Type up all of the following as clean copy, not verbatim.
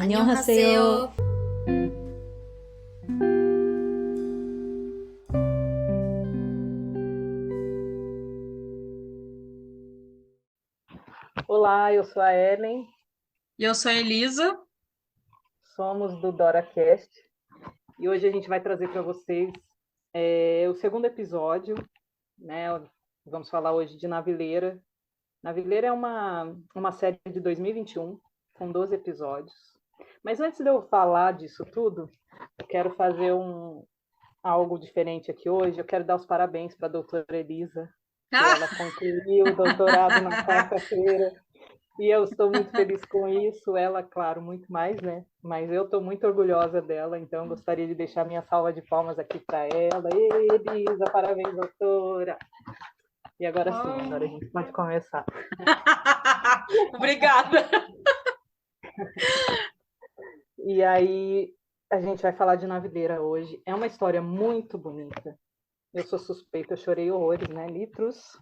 안녕하세요. 안녕하세요. Olá, eu sou a Ellen, E eu sou a Elisa. somos do DoraCast e hoje a gente vai trazer para vocês o segundo episódio, né? Vamos falar hoje de Navileira. Navileira é uma série de 2021 com 12 episódios. Mas antes de eu falar disso tudo, eu quero fazer algo diferente aqui hoje. Eu quero dar os parabéns para a doutora Elisa, que ela concluiu o doutorado na quarta-feira. E eu estou muito feliz com isso, ela, claro, muito mais, né? Mas eu estou muito orgulhosa dela, então gostaria de deixar minha salva de palmas aqui para ela. Ei, Elisa, parabéns, doutora! E agora sim, agora a gente pode começar. Obrigada. E aí, a gente vai falar de Navileira hoje. É uma história muito bonita. Eu sou suspeita, eu chorei horrores, né? Litros.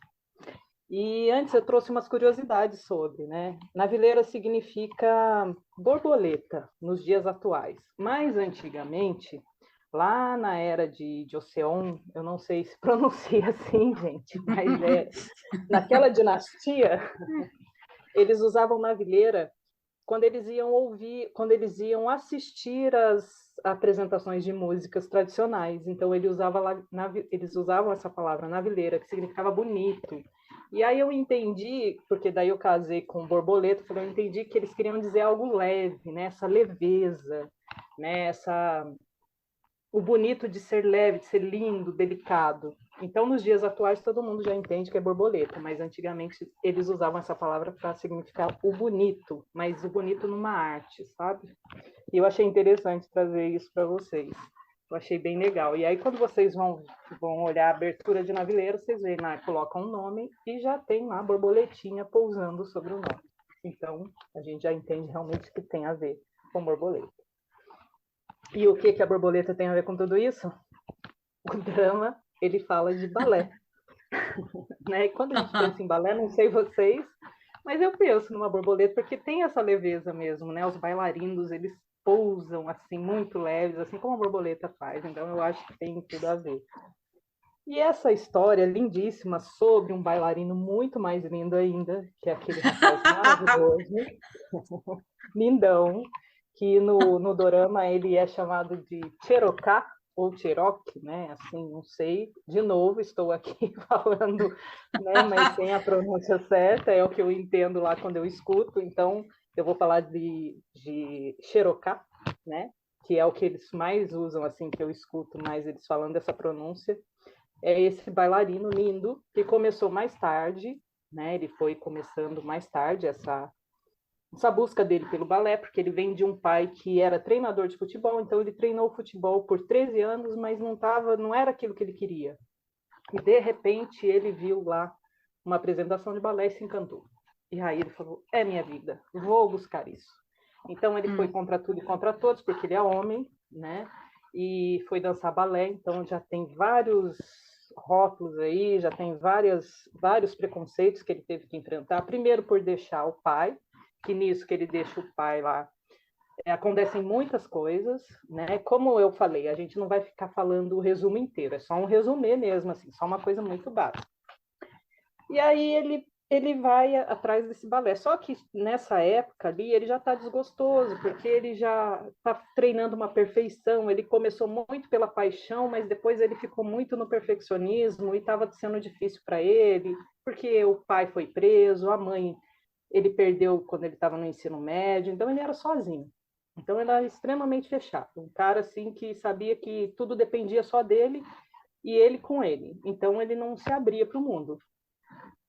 E antes eu trouxe umas curiosidades sobre, né? Navileira significa borboleta nos dias atuais, mas antigamente, lá na era de Joseon, eu não sei se pronuncia assim, gente, mas naquela dinastia, eles usavam navileira quando eles iam ouvir, quando eles iam assistir às apresentações de músicas tradicionais. Então eles usavam essa palavra navileira, que significava bonito. E aí eu entendi, porque daí eu casei com borboleta, eu entendi que eles queriam dizer algo leve, né? Essa leveza, né? O bonito de ser leve, de ser lindo, delicado. Então, nos dias atuais, todo mundo já entende que é borboleta, mas antigamente eles usavam essa palavra para significar o bonito, mas o bonito numa arte, sabe? E eu achei interessante trazer isso para vocês. Eu achei bem legal. E aí, quando vocês vão olhar a abertura de Navileiro, vocês veem lá, colocam um nome e já tem lá a borboletinha pousando sobre o nome. Então, a gente já entende realmente que tem a ver com borboleta. E o que a borboleta tem a ver com tudo isso? O drama, ele fala de balé. Né? E quando a gente pensa em balé, não sei vocês, mas eu penso numa borboleta porque tem essa leveza mesmo, né? Os bailarinos, eles pousam assim muito leves, assim como a borboleta faz. Então eu acho que tem tudo a ver. E essa história lindíssima sobre um bailarino muito mais lindo ainda, que é aquele rapaz maravilhoso, lindão, que no dorama ele é chamado de Cherokee ou Cherokee, né? Assim, não sei. De novo, estou aqui falando, né? Mas sem a pronúncia certa, é o que eu entendo lá quando eu escuto. Então, eu vou falar de Cherokee, né? Que é o que eles mais usam, assim, que eu escuto mais eles falando dessa pronúncia. É esse bailarino lindo que começou mais tarde, né? Ele foi começando mais tarde essa busca dele pelo balé, porque ele vem de um pai que era treinador de futebol, então ele treinou futebol por 13 anos, mas não era aquilo que ele queria. E de repente ele viu lá uma apresentação de balé e se encantou. E aí ele falou: é minha vida, vou buscar isso. Então ele foi contra tudo e contra todos, porque ele é homem, né? E foi dançar balé, então já tem vários rótulos aí, já tem vários preconceitos que ele teve que enfrentar. Primeiro por deixar o pai, que nisso que ele deixa o pai lá, acontecem muitas coisas, né? Como eu falei, a gente não vai ficar falando o resumo inteiro, é só um resumê mesmo, assim, só uma coisa muito básica. E aí ele vai atrás desse balé. Só que nessa época ali ele já está desgostoso, porque ele já está treinando uma perfeição. Ele começou muito pela paixão, mas depois ele ficou muito no perfeccionismo e estava sendo difícil para ele, porque o pai foi preso, a mãe ele perdeu quando ele estava no ensino médio, então ele era sozinho. Então ele era extremamente fechado, um cara assim que sabia que tudo dependia só dele e ele com ele. Então ele não se abria para o mundo,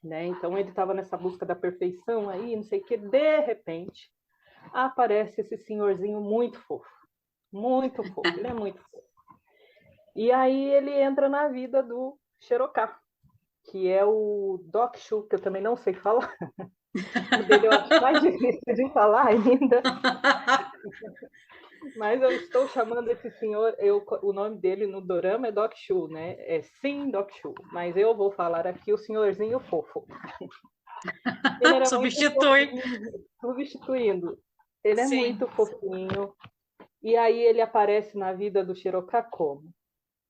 né? Então ele estava nessa busca da perfeição aí, não sei o que. De repente aparece esse senhorzinho muito fofo, muito fofo. Ele é muito fofo. E aí ele entra na vida do Cherokee, que é o Doc Shu, que eu também não sei falar. O dele eu acho mais difícil de falar ainda. Mas eu estou chamando esse senhor, o nome dele no dorama é Doc Shu, né? É Sim Doc Shu, mas eu vou falar aqui o senhorzinho fofo. Ele era muito Substitui. substituindo. Ele é Sim. muito fofinho. E aí ele aparece na vida do Shirokà como?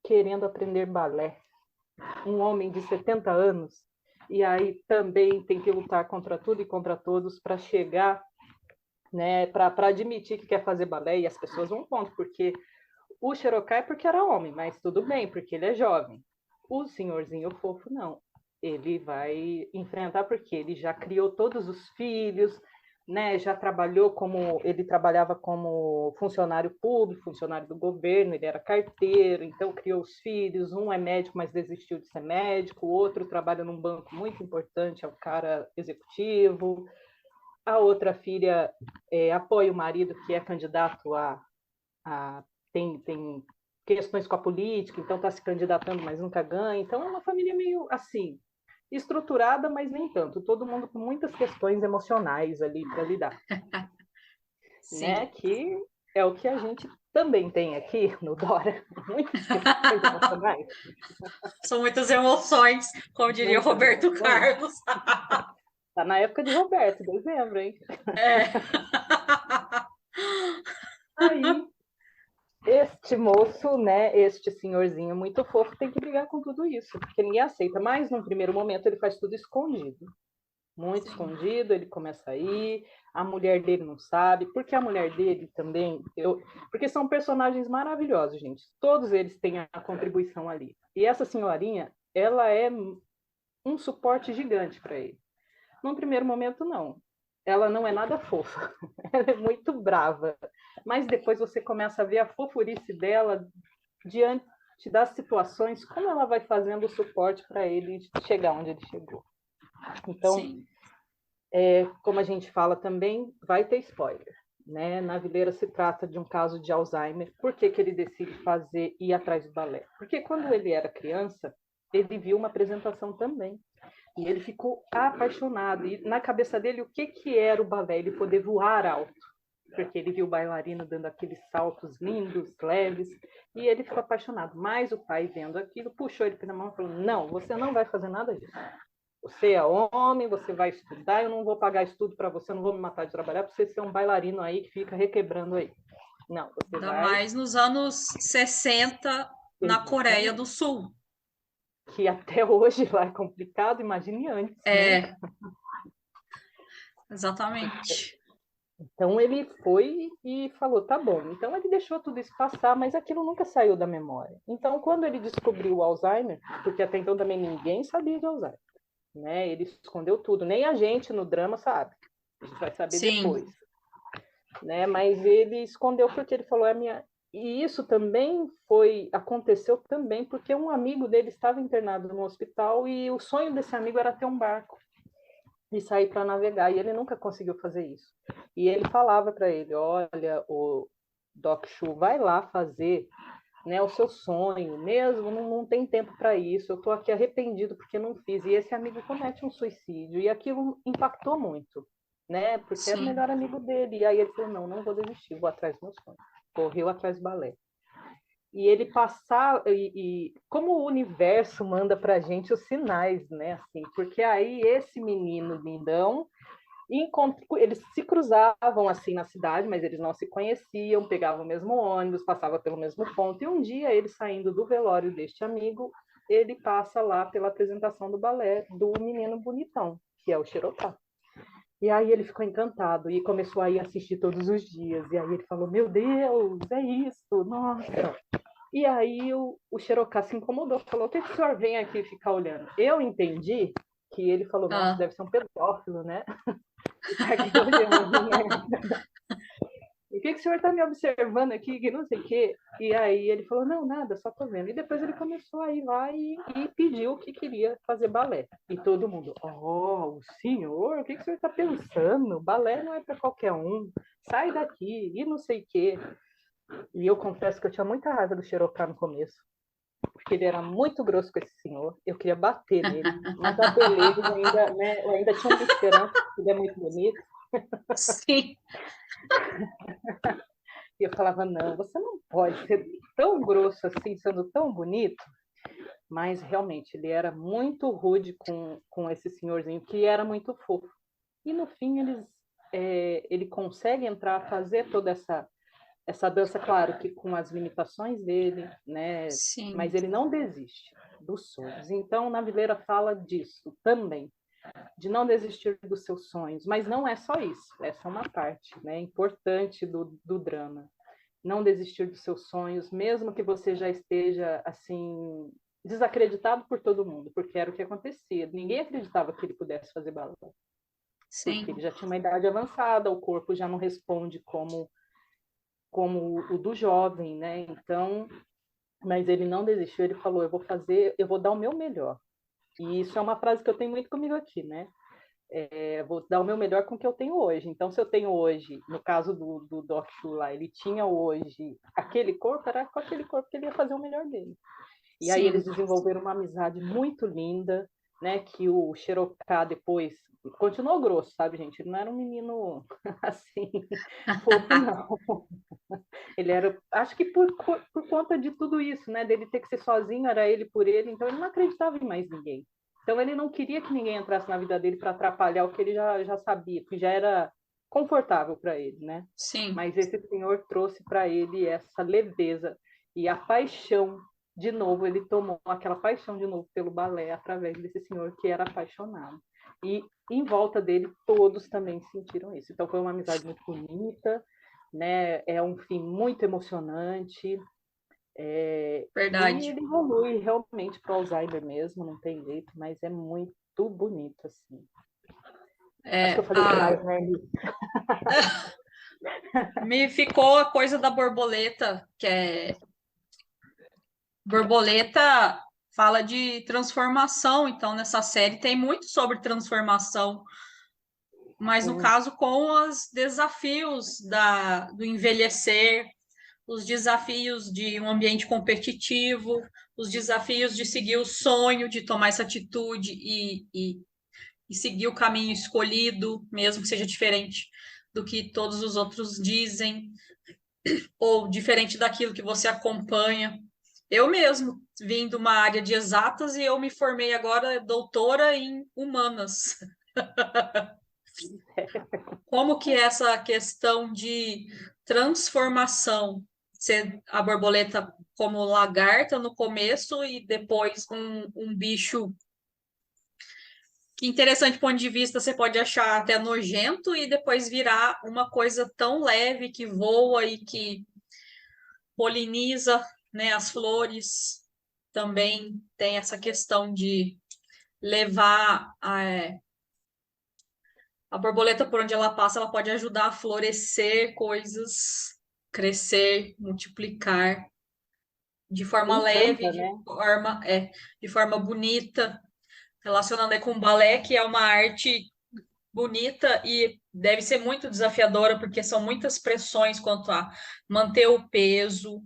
Querendo aprender balé. Um homem de 70 anos. E aí também tem que lutar contra tudo e contra todos para chegar, né, para admitir que quer fazer balé. E as pessoas vão contra, porque o Shirokà é porque era homem, mas tudo bem, porque ele é jovem. O senhorzinho fofo, não. Ele vai enfrentar porque ele já criou todos os filhos, né? Já trabalhou como ele trabalhava como funcionário público, funcionário do governo, ele era carteiro, então criou os filhos. Um é médico, mas desistiu de ser médico. O outro trabalha num banco muito importante, é o cara executivo. A outra filha apoia o marido que é candidato a tem questões com a política, então está se candidatando, mas nunca ganha. Então é uma família meio assim, estruturada, mas nem tanto. Todo mundo com muitas questões emocionais ali para lidar, né? Sim. Que é o que a gente também tem aqui no Dora, muitas questões emocionais. São muitas emoções, como diria o Muitas Roberto emoções. Carlos. Tá na época de Roberto, dezembro, hein? É. Aí este moço, né, este senhorzinho muito fofo, tem que brigar com tudo isso, porque ninguém aceita. Mas, num primeiro momento, ele faz tudo escondido. Muito Sim. escondido, ele começa a ir, a mulher dele não sabe, porque a mulher dele também, porque são personagens maravilhosos, gente. Todos eles têm a contribuição ali. E essa senhorinha, ela é um suporte gigante para ele. Num primeiro momento, não. Ela não é nada fofa, ela é muito brava. Mas depois você começa a ver a fofurice dela diante das situações, como ela vai fazendo o suporte para ele chegar onde ele chegou. Então, Sim. como a gente fala também, vai ter spoiler. Né? Na Vileira se trata de um caso de Alzheimer. Por que, que ele decide ir atrás do balé? Porque quando ele era criança, ele viu uma apresentação também. E ele ficou apaixonado. E na cabeça dele, o que, que era o balé? Ele poder voar alto. Porque ele viu o bailarino dando aqueles saltos lindos, leves, e ele ficou apaixonado. Mas o pai, vendo aquilo, puxou ele pela mão e falou: não, você não vai fazer nada disso. Você é homem, você vai estudar, eu não vou pagar estudo para você, eu não vou me matar de trabalhar para você ser um bailarino aí que fica requebrando aí. Não, você Ainda vai. mais nos anos 60 na Coreia do Exatamente. Sul. Que até hoje lá é complicado, imagine antes, né? É, exatamente. Então ele foi e falou, tá bom. Então ele deixou tudo isso passar, mas aquilo nunca saiu da memória. Então quando ele descobriu o Alzheimer, porque até então também ninguém sabia de Alzheimer, né? Ele escondeu tudo, nem a gente no drama sabe. A gente vai saber Sim, depois, né? Mas ele escondeu porque ele falou, é minha. E isso também aconteceu também porque um amigo dele estava internado no hospital e o sonho desse amigo era ter um barco e sair para navegar, e ele nunca conseguiu fazer isso. E ele falava para ele, olha, o Doc Chu, vai lá fazer, né, o seu sonho, mesmo não tem tempo para isso, eu estou aqui arrependido porque não fiz. E esse amigo comete um suicídio, e aquilo impactou muito, né, porque era o sim. melhor amigo dele. E aí ele falou, não vou desistir, vou atrás do meu sonho. Correu atrás do balé. E ele passar, e como o universo manda para gente os sinais, né, assim, porque aí esse menino lindão, eles se cruzavam assim na cidade, mas eles não se conheciam, pegavam o mesmo ônibus, passava pelo mesmo ponto, e um dia ele saindo do velório deste amigo, ele passa lá pela apresentação do balé do menino bonitão, que é o Shirokà. E aí ele ficou encantado e começou a ir assistir todos os dias. E aí ele falou, meu Deus, é isso, nossa. E aí o Shirokà se incomodou, falou, o que o senhor vem aqui ficar olhando? Eu entendi que ele falou, nossa, Ah, deve ser um pedófilo, né? Ficar aqui olhando, né? E o que o senhor está me observando aqui, que não sei o quê? E aí ele falou, não, nada, só tô vendo. E depois ele começou a ir lá e pediu que queria fazer balé. E todo mundo, oh, o senhor, o que o senhor está pensando? Balé não é para qualquer um, sai daqui, e não sei o quê. E eu confesso que eu tinha muita raiva do Shirokà no começo, porque ele era muito grosso com esse senhor, eu queria bater nele, mas a beleza ainda, né, eu ainda tinha uma esperança, porque ele é muito bonito. sim, E eu falava, não, você não pode ser tão grosso assim, sendo tão bonito. Mas realmente, ele era muito rude com esse senhorzinho, que era muito fofo. E no fim, eles ele consegue entrar, fazer toda essa dança, claro que com as limitações dele, né? Sim, Mas ele não desiste dos sonhos. Então, na Vileira fala disso também, de não desistir dos seus sonhos. Mas não é só isso, essa é uma parte, né, importante do drama. Não desistir dos seus sonhos, mesmo que você já esteja, assim, desacreditado por todo mundo, porque era o que acontecia. Ninguém acreditava que ele pudesse fazer balé, porque sim, ele já tinha uma idade avançada, o corpo já não responde como o do jovem, né? Então, mas ele não desistiu, ele falou, eu vou dar o meu melhor. E isso é uma frase que eu tenho muito comigo aqui, né? Vou dar o meu melhor com o que eu tenho hoje. Então, se eu tenho hoje, no caso do Doc Chu lá, ele tinha hoje aquele corpo, era com aquele corpo que ele ia fazer o melhor dele. E aí sim. eles desenvolveram uma amizade muito linda, né? Que o Cherokee depois continuou grosso, sabe, gente? Ele não era um menino assim, fofo, não. Ele era, acho que por conta de tudo isso, né? Dele ter que ser sozinho, era ele por ele, então ele não acreditava em mais ninguém. Então ele não queria que ninguém entrasse na vida dele para atrapalhar o que ele já sabia, que já era confortável para ele, né? Sim. Mas esse senhor trouxe para ele essa leveza e a paixão de novo, ele tomou aquela paixão de novo pelo balé através desse senhor que era apaixonado. E em volta dele todos também sentiram isso. Então foi uma amizade muito bonita, né? É um fim muito emocionante. E Verdade. ele evolui realmente para o Alzheimer mesmo, não tem jeito, mas é muito bonito, assim. Acho que eu É, falei demais, né, Eli? me ficou a coisa da borboleta, que é borboleta fala de transformação, então nessa série tem muito sobre transformação, mas no Sim, caso com os desafios do envelhecer, os desafios de um ambiente competitivo, os desafios de seguir o sonho, de tomar essa atitude e seguir o caminho escolhido, mesmo que seja diferente do que todos os outros dizem, ou diferente daquilo que você acompanha. Eu mesmo vim de uma área de exatas e eu me formei agora doutora em humanas. Como que é essa questão de transformação, ser a borboleta como lagarta no começo e depois um bicho que interessante do ponto de vista, você pode achar até nojento e depois virar uma coisa tão leve que voa e que poliniza, né, as flores. Também tem essa questão de levar a borboleta por onde ela passa, ela pode ajudar a florescer coisas, crescer, multiplicar de forma leve, encanta, né? de forma bonita, relacionando aí com o balé, que é uma arte bonita e deve ser muito desafiadora, porque são muitas pressões quanto a manter o peso,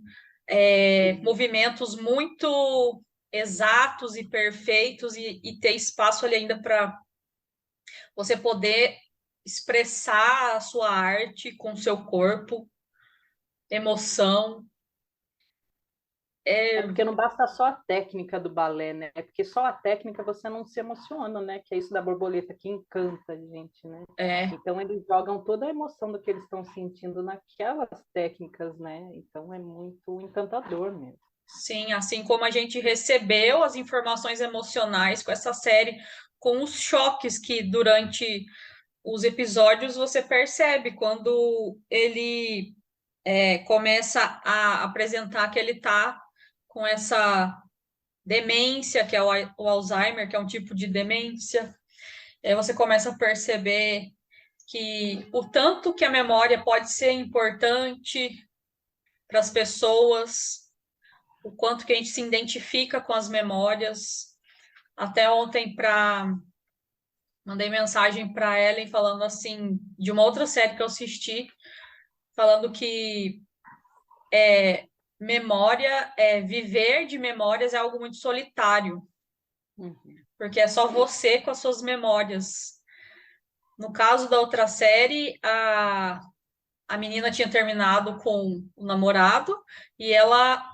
movimentos muito exatos e perfeitos, e ter espaço ali ainda para você poder expressar a sua arte com o seu corpo, emoção. É É, porque não basta só a técnica do balé, né? É porque só a técnica você não se emociona, né? Que é isso da borboleta que encanta a gente, né? é, Então eles jogam toda a emoção do que eles estão sentindo naquelas técnicas, né? Então é muito encantador mesmo. sim, assim como a gente recebeu as informações emocionais com essa série, com os choques que durante os episódios você percebe quando ele começa a apresentar que ele está com essa demência, que é o Alzheimer, que é um tipo de demência. Aí você começa a perceber que o tanto que a memória pode ser importante para as pessoas, o quanto que a gente se identifica com as memórias. Até ontem mandei mensagem para Ellen falando assim de uma outra série que eu assisti, falando que memória, viver de memórias é algo muito solitário, Uhum. porque é só você com as suas memórias. No caso da outra série, a menina tinha terminado com o namorado e ela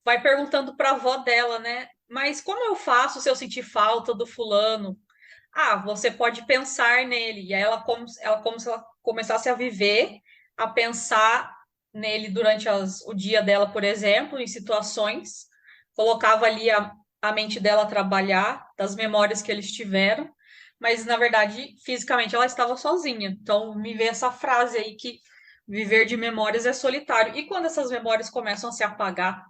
vai perguntando para a avó dela, né? Mas como eu faço se eu sentir falta do fulano? você pode pensar nele. E aí ela como se ela começasse a viver, a pensar nele durante o dia dela, por exemplo, em situações, colocava ali a mente dela a trabalhar, das memórias que eles tiveram, mas na verdade, fisicamente ela estava sozinha. Então, me vê essa frase aí que viver de memórias é solitário. E quando essas memórias começam a se apagar?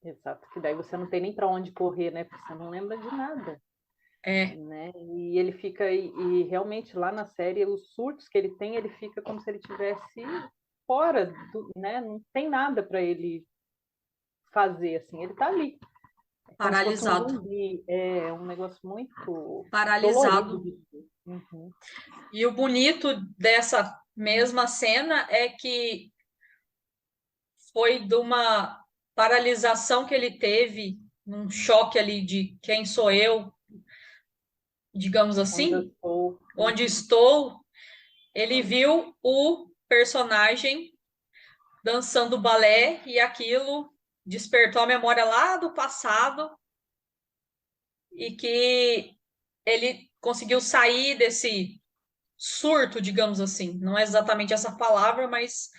Exato, que daí você não tem nem para onde correr, né? Porque você não lembra de nada, É, né? E ele fica, e realmente lá na série, os surtos que ele fica como se ele tivesse fora do, né? Não tem nada para ele fazer, assim, ele está ali. É como se fosse um paralisado. zumbi, é um negócio muito dolorido Paralisado. de ver. Uhum. E o bonito dessa mesma cena é que foi de uma paralisação que ele teve, num choque ali de quem sou eu, digamos Onde eu assim, estou. onde estou, ele viu o personagem dançando balé e aquilo despertou a memória lá do passado e que ele conseguiu sair desse surto, digamos assim. Não é exatamente essa palavra, mas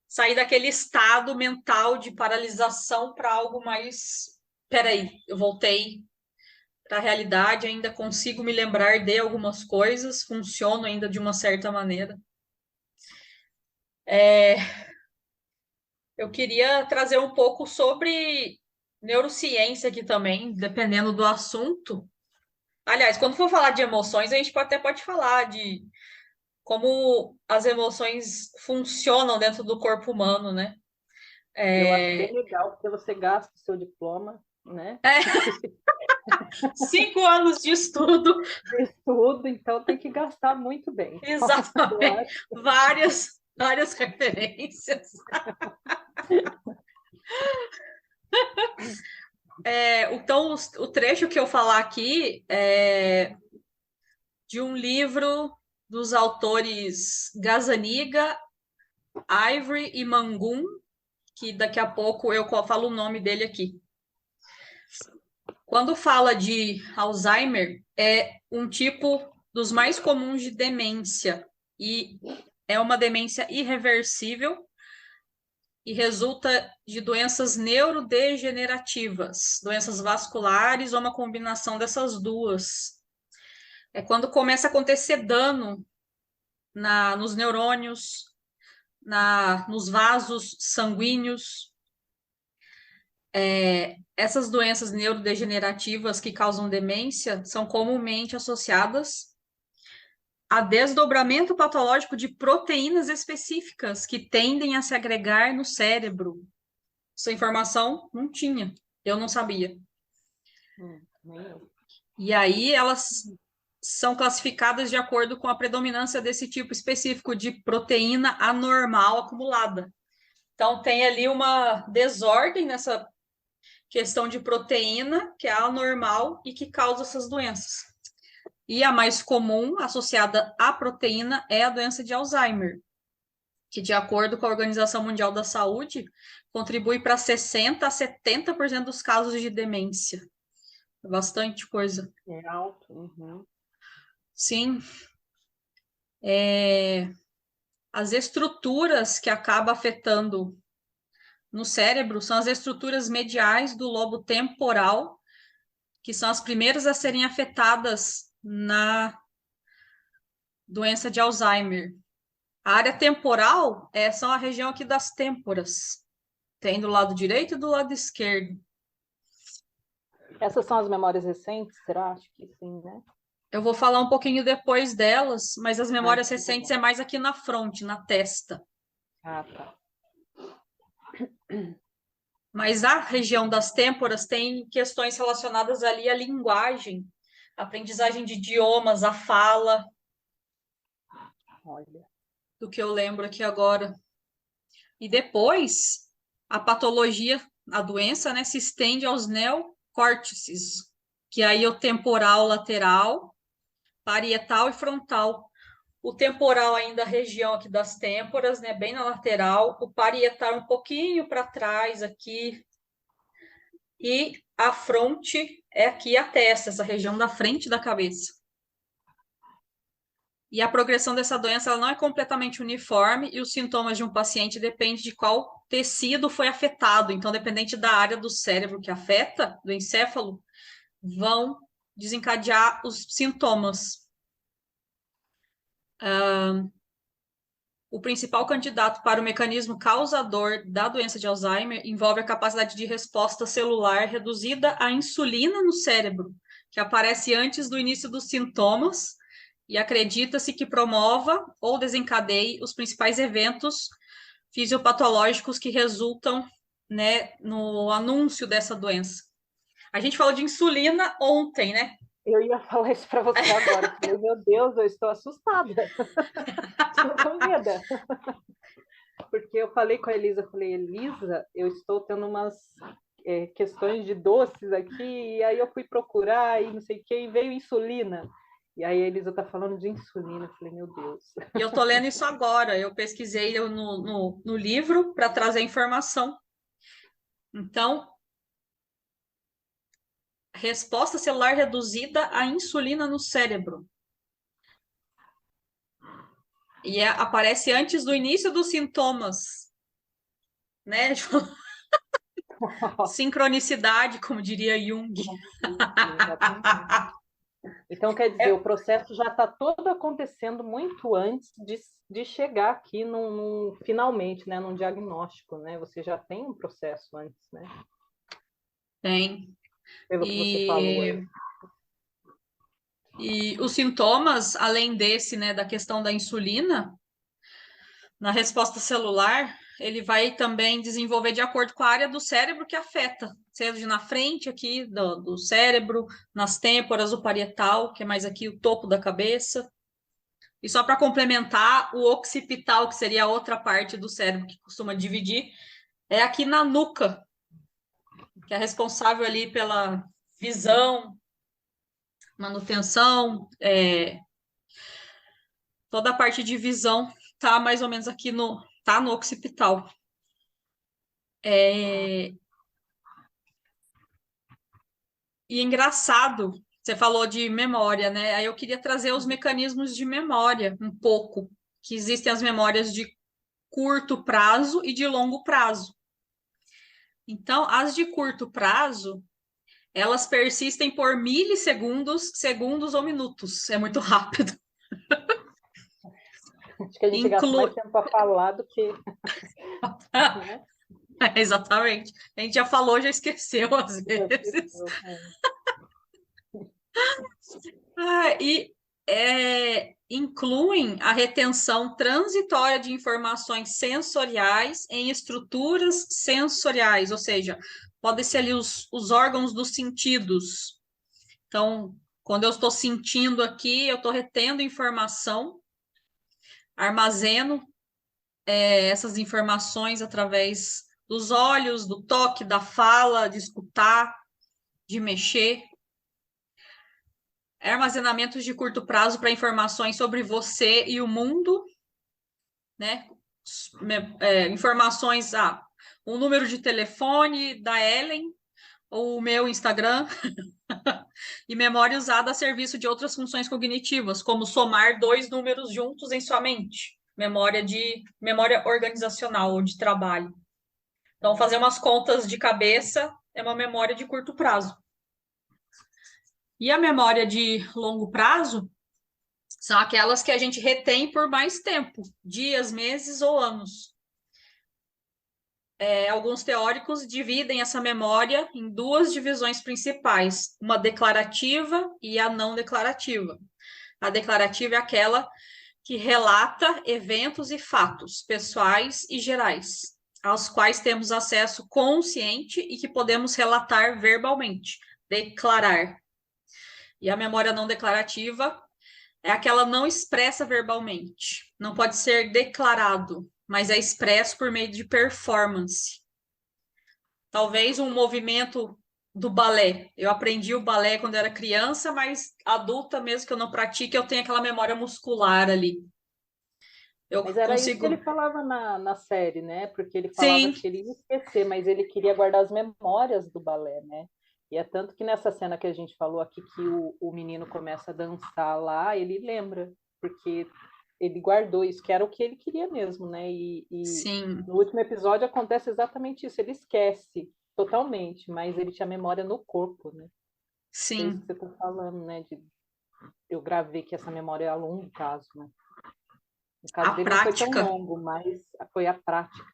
sair daquele estado mental de paralisação para algo mais. Peraí, eu voltei para a realidade, ainda consigo me lembrar de algumas coisas, funciono ainda de uma certa maneira. Eu queria trazer um pouco sobre neurociência aqui também, dependendo do assunto. Aliás, quando for falar de emoções, a gente até pode falar de como as emoções funcionam dentro do corpo humano, né? Eu acho É, bem legal, porque você gasta o seu diploma, né? é 5 anos de estudo, De estudo, então tem que gastar muito bem. Então, eu exatamente, acho. várias referências. Então, o trecho que eu falar aqui é de um livro dos autores Gazzaniga, Ivory e Mangun, que daqui a pouco eu falo o nome dele aqui. Quando fala de Alzheimer, é um tipo dos mais comuns de demência e é uma demência irreversível e resulta de doenças neurodegenerativas, doenças vasculares ou uma combinação dessas duas. É quando começa a acontecer dano nos neurônios, nos vasos sanguíneos. Essas doenças neurodegenerativas que causam demência são comumente associadas a desdobramento patológico de proteínas específicas que tendem a se agregar no cérebro. Essa informação não tinha, eu não sabia. Nem eu. E aí elas são classificadas de acordo com a predominância desse tipo específico de proteína anormal acumulada. Então tem ali uma desordem nessa questão de proteína, que é anormal e que causa essas doenças. E a mais comum, associada à proteína, é a doença de Alzheimer, que, de acordo com a Organização Mundial da Saúde, contribui para 60 a 70% dos casos de demência. Bastante coisa. É alto. Uhum. Sim, as estruturas que acabam afetando no cérebro são as estruturas mediais do lobo temporal, que são as primeiras a serem afetadas na doença de Alzheimer. A área temporal são a região aqui das têmporas. Tem do lado direito e do lado esquerdo. Essas são as memórias recentes, será? Acho que sim, né? Eu vou falar um pouquinho depois delas, mas as Ah, memórias então tá recentes bom. é mais aqui na fronte, na testa. Ah, tá. Mas a região das têmporas tem questões relacionadas ali à linguagem, aprendizagem de idiomas, a fala, Olha. do que eu lembro aqui agora. E depois, a patologia, a doença, né, se estende aos neocórtices, que aí é o temporal lateral, parietal e frontal. O temporal ainda a região aqui das têmporas, né, bem na lateral, o parietal um pouquinho para trás aqui, e a fronte é aqui a testa, essa região da frente da cabeça. E a progressão dessa doença ela não é completamente uniforme e os sintomas de um paciente dependem de qual tecido foi afetado. Então, dependente da área do cérebro que afeta, do encéfalo, vão desencadear os sintomas. O principal candidato para o mecanismo causador da doença de Alzheimer envolve a capacidade de resposta celular reduzida à insulina no cérebro, que aparece antes do início dos sintomas e acredita-se que promova ou desencadeie os principais eventos fisiopatológicos que resultam, né, no anúncio dessa doença. A gente falou de insulina ontem, né? Eu ia falar isso para você agora. Eu falei, meu Deus, eu estou assustada. Estou com medo. Porque eu falei com a Elisa, eu falei, Elisa, eu estou tendo umas questões de doces aqui, e aí eu fui procurar e não sei o que, e veio insulina. E aí a Elisa está falando de insulina, eu falei, meu Deus. E eu estou lendo isso agora, eu pesquisei no livro para trazer informação. Então, resposta celular reduzida à insulina no cérebro. E aparece antes do início dos sintomas, né? Sincronicidade, como diria Jung. Então, quer dizer, o processo já está todo acontecendo muito antes de chegar aqui finalmente, né, num diagnóstico, né? Você já tem um processo antes, né? Tem. Pelo que você falou aí. E os sintomas, além desse, né, da questão da insulina, na resposta celular, ele vai também desenvolver de acordo com a área do cérebro que afeta, seja na frente aqui do cérebro, nas têmporas, o parietal, que é mais aqui o topo da cabeça. E só para complementar, o occipital, que seria a outra parte do cérebro que costuma dividir, é aqui na nuca, que é responsável ali pela visão, manutenção, toda a parte de visão tá mais ou menos aqui tá no occipital. E engraçado, você falou de memória, né? Aí eu queria trazer os mecanismos de memória um pouco, que existem as memórias de curto prazo e de longo prazo. Então, as de curto prazo, elas persistem por milissegundos, segundos ou minutos. É muito rápido. Acho que a gente gasta mais tempo para falar do que... né? Exatamente. A gente já falou, já esqueceu às vezes. Incluem a retenção transitória de informações sensoriais em estruturas sensoriais, ou seja, podem ser ali os órgãos dos sentidos. Então, quando eu estou sentindo aqui, eu estou retendo informação, armazeno essas informações através dos olhos, do toque, da fala, de escutar, de mexer. Armazenamentos de curto prazo para informações sobre você e o mundo, né? Informações, o número de telefone da Ellen, ou o meu Instagram, e memória usada a serviço de outras funções cognitivas, como somar dois números juntos em sua mente. Memória organizacional ou de trabalho. Então, fazer umas contas de cabeça é uma memória de curto prazo. E a memória de longo prazo são aquelas que a gente retém por mais tempo, dias, meses ou anos. Alguns teóricos dividem essa memória em duas divisões principais, uma declarativa e a não declarativa. A declarativa é aquela que relata eventos e fatos pessoais e gerais, aos quais temos acesso consciente e que podemos relatar verbalmente, declarar. E a memória não declarativa é aquela não expressa verbalmente, não pode ser declarado, mas é expresso por meio de performance. Talvez um movimento do balé. Eu aprendi o balé quando era criança, mas adulta mesmo que eu não pratique, eu tenho aquela memória muscular ali. Eu Mas era isso que ele consigo. falava na série, né? Porque ele falava Sim, que ele ia esquecer, mas ele queria guardar as memórias do balé, né? E é tanto que nessa cena que a gente falou aqui, que o menino começa a dançar lá, ele lembra, porque ele guardou isso, que era o que ele queria mesmo, né? E sim, no último episódio acontece exatamente isso, ele esquece totalmente, mas ele tinha memória no corpo, né? É isso que sim. você está falando, né? Eu gravei que essa memória é a longo prazo, né? No A caso dele não foi tão prática, longo, mas foi a prática.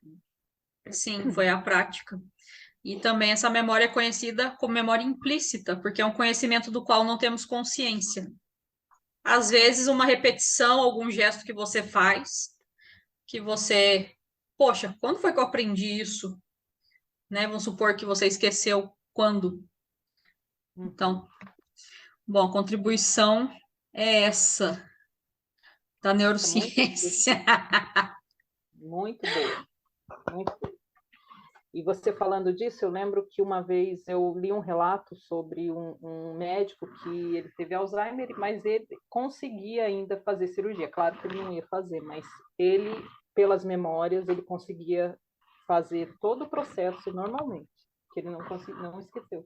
sim, foi a prática. E também essa memória é conhecida como memória implícita, porque é um conhecimento do qual não temos consciência. Às vezes, uma repetição, algum gesto que você faz, que você, poxa, quando foi que eu aprendi isso? Né? Vamos supor que você esqueceu quando. Uhum. Então, bom, a contribuição é essa da Nossa, muito boa, neurociência. muito boa, muito boa. E você falando disso, eu lembro que uma vez eu li um relato sobre um médico que ele teve Alzheimer, mas ele conseguia ainda fazer cirurgia. Claro que ele não ia fazer, mas ele, pelas memórias, ele conseguia fazer todo o processo normalmente, que ele não esqueceu,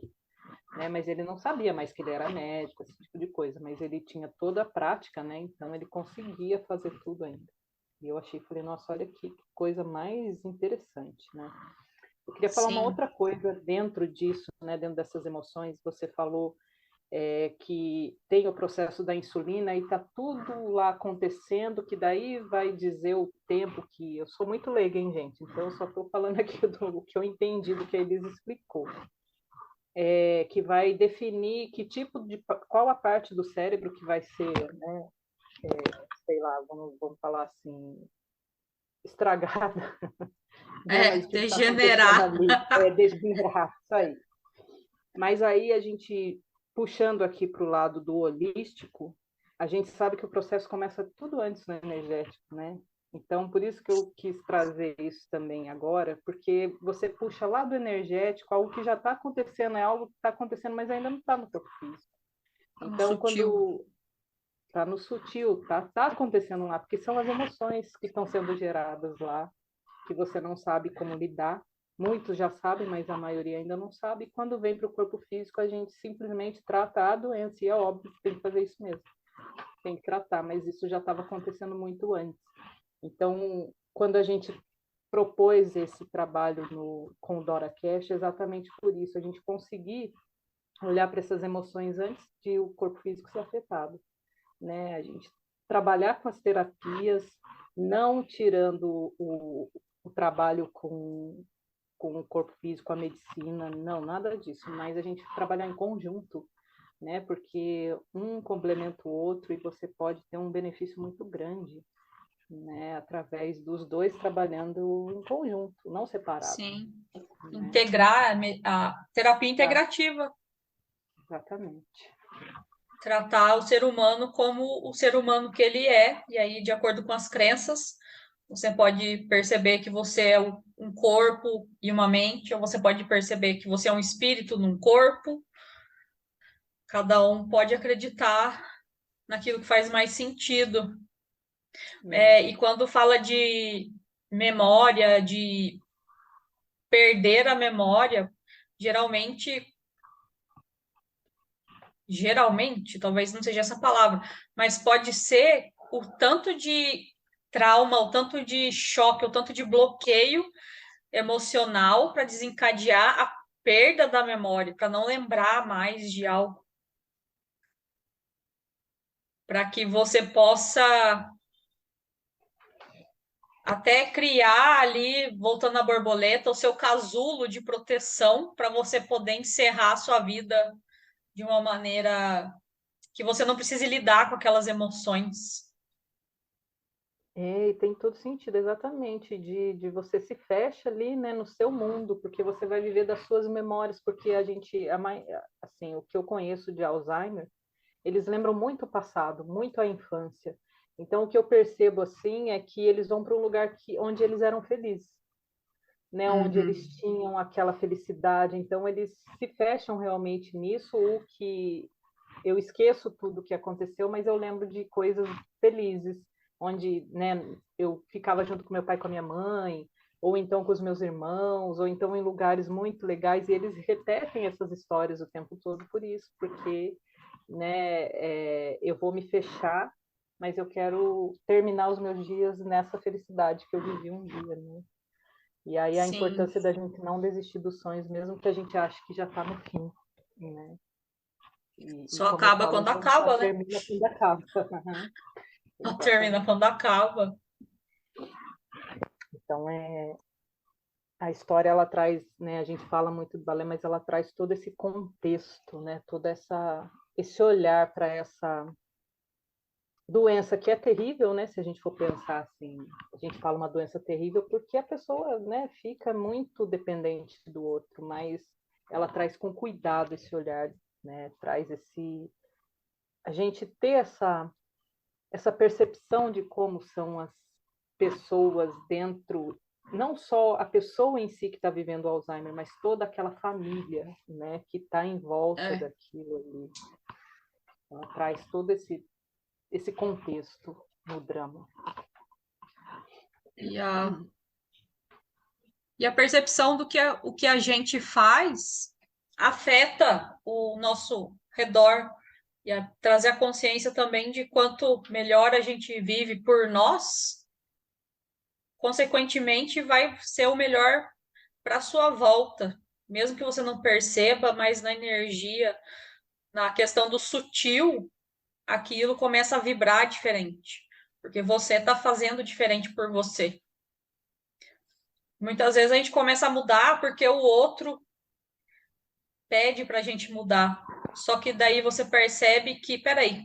né? Mas ele não sabia mais que ele era médico, esse tipo de coisa, mas ele tinha toda a prática, né? Então ele conseguia fazer tudo ainda. E eu achei, falei, nossa, olha que coisa mais interessante, né? Eu queria falar uma Sim, outra coisa dentro disso, né? Dentro dessas emoções, você falou que tem o processo da insulina e está tudo lá acontecendo, que daí vai dizer o tempo que... Eu sou muito leiga, hein, gente? Então, eu só estou falando aqui do que eu entendi, do que a Elisa explicou. Que vai definir que tipo de... Qual a parte do cérebro que vai ser, né? Sei lá, vamos falar assim, estragada, né? Mas o que está acontecendo degenerar. ali é degenerar, isso aí. Mas aí a gente, puxando aqui para o lado do holístico, a gente sabe que o processo começa tudo antes no energético, né? Então, por isso que eu quis trazer isso também agora, porque você puxa lá do energético, algo que já está acontecendo, é algo que está acontecendo, mas ainda não está no corpo físico. Tá no Então, sutil. quando está no sutil, tá acontecendo lá, porque são as emoções que estão sendo geradas lá, que você não sabe como lidar. Muitos já sabem, mas a maioria ainda não sabe. Quando vem para o corpo físico, a gente simplesmente trata a doença, e é óbvio que tem que fazer isso mesmo. Tem que tratar, mas isso já estava acontecendo muito antes. Então, quando a gente propôs esse trabalho com o Dora Cash, exatamente por isso, a gente conseguir olhar para essas emoções antes de o corpo físico ser afetado, né? A gente trabalhar com as terapias, não tirando o trabalho com o corpo físico, a medicina, não, nada disso, mas a gente trabalhar em conjunto, né? Porque um complementa o outro e você pode ter um benefício muito grande, né? Através dos dois trabalhando em conjunto, não separado, Sim. né? Integrar a terapia Tá, integrativa. exatamente. Tratar o ser humano como o ser humano que ele é, e aí, de acordo com as crenças, você pode perceber que você é um corpo e uma mente, ou você pode perceber que você é um espírito num corpo. Cada um pode acreditar naquilo que faz mais sentido. É. E quando fala de memória, de perder a memória, geralmente, geralmente, talvez não seja essa palavra, mas pode ser o tanto de trauma, o tanto de choque, o tanto de bloqueio emocional para desencadear a perda da memória, para não lembrar mais de algo, para que você possa até criar ali, voltando à borboleta, o seu casulo de proteção para você poder encerrar a sua vida de uma maneira que você não precise lidar com aquelas emoções. E tem todo sentido, exatamente, de você se fecha ali, né, no seu mundo, porque você vai viver das suas memórias, porque assim, o que eu conheço de Alzheimer, eles lembram muito o passado, muito a infância. Então, o que eu percebo, assim, é que eles vão para um lugar onde eles eram felizes, né, onde eles Uhum. tinham aquela felicidade, então eles se fecham realmente nisso, o que eu esqueço tudo o que aconteceu, mas eu lembro de coisas felizes, onde, né, eu ficava junto com meu pai e com a minha mãe, ou então com os meus irmãos, ou então em lugares muito legais, e eles repetem essas histórias o tempo todo por isso, porque, né, eu vou me fechar, mas eu quero terminar os meus dias nessa felicidade que eu vivi um dia, né? E aí a Sim, importância da gente não desistir dos sonhos, mesmo que a gente ache que já está no fim, né? E só como eu acaba falo, quando só acaba, né? termina quando acaba. Só termina Exatamente. quando acaba. Então, a história, ela traz, né, a gente fala muito do balé, mas ela traz todo esse contexto, né, esse olhar para essa doença que é terrível, né, se a gente for pensar assim, a gente fala uma doença terrível porque a pessoa, né, fica muito dependente do outro, mas ela traz com cuidado esse olhar, né, traz a gente ter essa percepção de como são as pessoas dentro, não só a pessoa em si que está vivendo o Alzheimer, mas toda aquela família, né, que está em volta É. daquilo ali. Ela traz todo esse contexto no drama. E a percepção do que o que a gente faz afeta o nosso redor e trazer a consciência também de quanto melhor a gente vive por nós, consequentemente vai ser o melhor para a sua volta, mesmo que você não perceba, mas na energia, na questão do sutil, aquilo começa a vibrar diferente, porque você está fazendo diferente por você. Muitas vezes a gente começa a mudar porque o outro pede para a gente mudar. Só que daí você percebe que, peraí,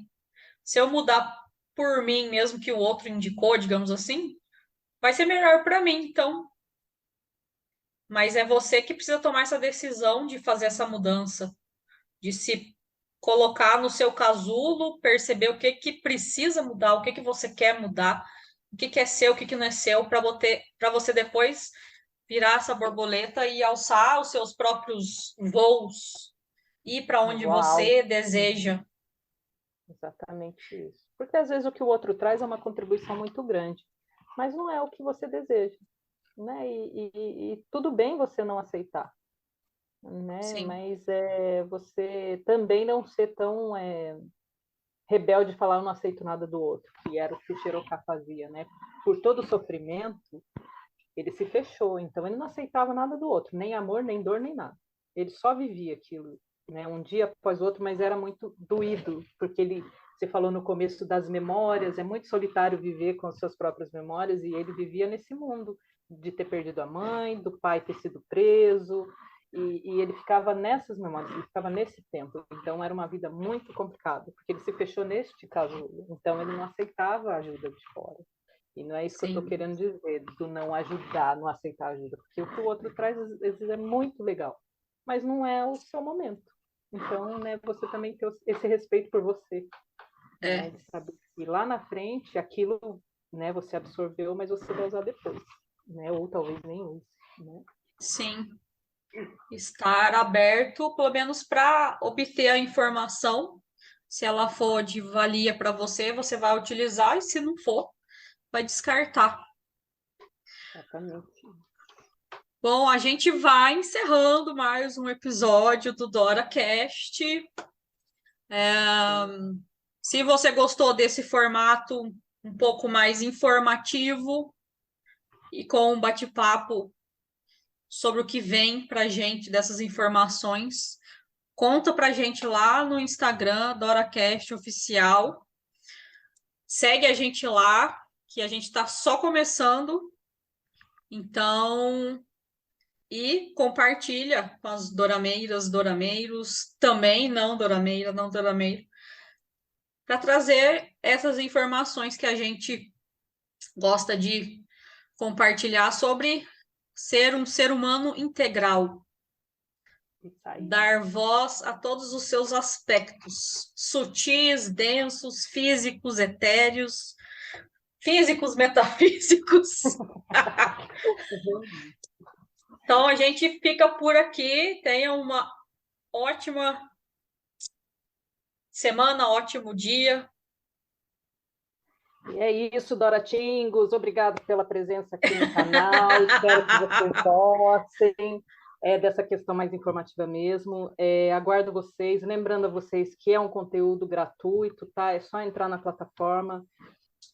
se eu mudar por mim, mesmo que o outro indicou, digamos assim, vai ser melhor para mim. Então, mas é você que precisa tomar essa decisão de fazer essa mudança, de se colocar no seu casulo, perceber o que que precisa mudar, o que que você quer mudar, o que que é seu, o que que não é seu, para você depois virar essa borboleta e alçar os seus próprios voos, ir para onde Voar alto. você Uhum. deseja. Exatamente isso. Porque às vezes o que o outro traz é uma contribuição muito grande, mas não é o que você deseja, né? E tudo bem você não aceitar, né? Sim, Mas você também não ser tão rebelde de falar eu não aceito nada do outro, que era o que o Cherokee fazia, né? Por todo o sofrimento, ele se fechou, então ele não aceitava nada do outro, nem amor, nem dor, nem nada. Ele só vivia aquilo, né? Um dia após o outro, mas era muito doído, porque você falou no começo das memórias, é muito solitário viver com as suas próprias memórias, e ele vivia nesse mundo de ter perdido a mãe, do pai ter sido preso, e ele ficava nessas memórias, ele ficava nesse tempo. Então era uma vida muito complicada, porque ele se fechou neste caso, então ele não aceitava a ajuda de fora. E não é isso que eu estou sim, querendo dizer, do não ajudar, não aceitar ajuda, porque o que o outro traz às vezes é muito legal, mas não é o seu momento. Então, né, você também ter esse respeito por você, né, é, de saber que lá na frente aquilo, né, você absorveu, mas você vai usar depois, né, ou talvez nem use, né. sim. Estar aberto, pelo menos para obter a informação. Se ela for de valia para você, você vai utilizar, e se não for, vai descartar. Exatamente. Bom, a gente vai encerrando mais um episódio do DoraCast. Sim. Se você gostou desse formato um pouco mais informativo e com um bate-papo sobre o que vem para a gente dessas informações, conta para a gente lá no Instagram, DoraCast Oficial. Segue a gente lá, que a gente está só começando. Então, e compartilha com as dorameiras, dorameiros, também não dorameira, não dorameiro, para trazer essas informações que a gente gosta de compartilhar sobre ser um ser humano integral, Isso aí. dar voz a todos os seus aspectos, sutis, densos, físicos, etéreos, físicos, metafísicos. Então a gente fica por aqui. Tenha uma ótima semana, ótimo dia. E é isso, Dora Tingos. Obrigado pela presença aqui no canal. Espero que vocês gostem dessa questão mais informativa mesmo. Aguardo vocês. Lembrando a vocês que é um conteúdo gratuito, tá? É só entrar na plataforma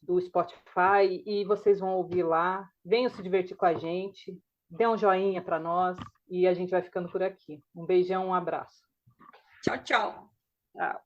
do Spotify e vocês vão ouvir lá. Venham se divertir com a gente. Dê um joinha para nós e a gente vai ficando por aqui. Um beijão, um abraço. Tchau, tchau. Tchau.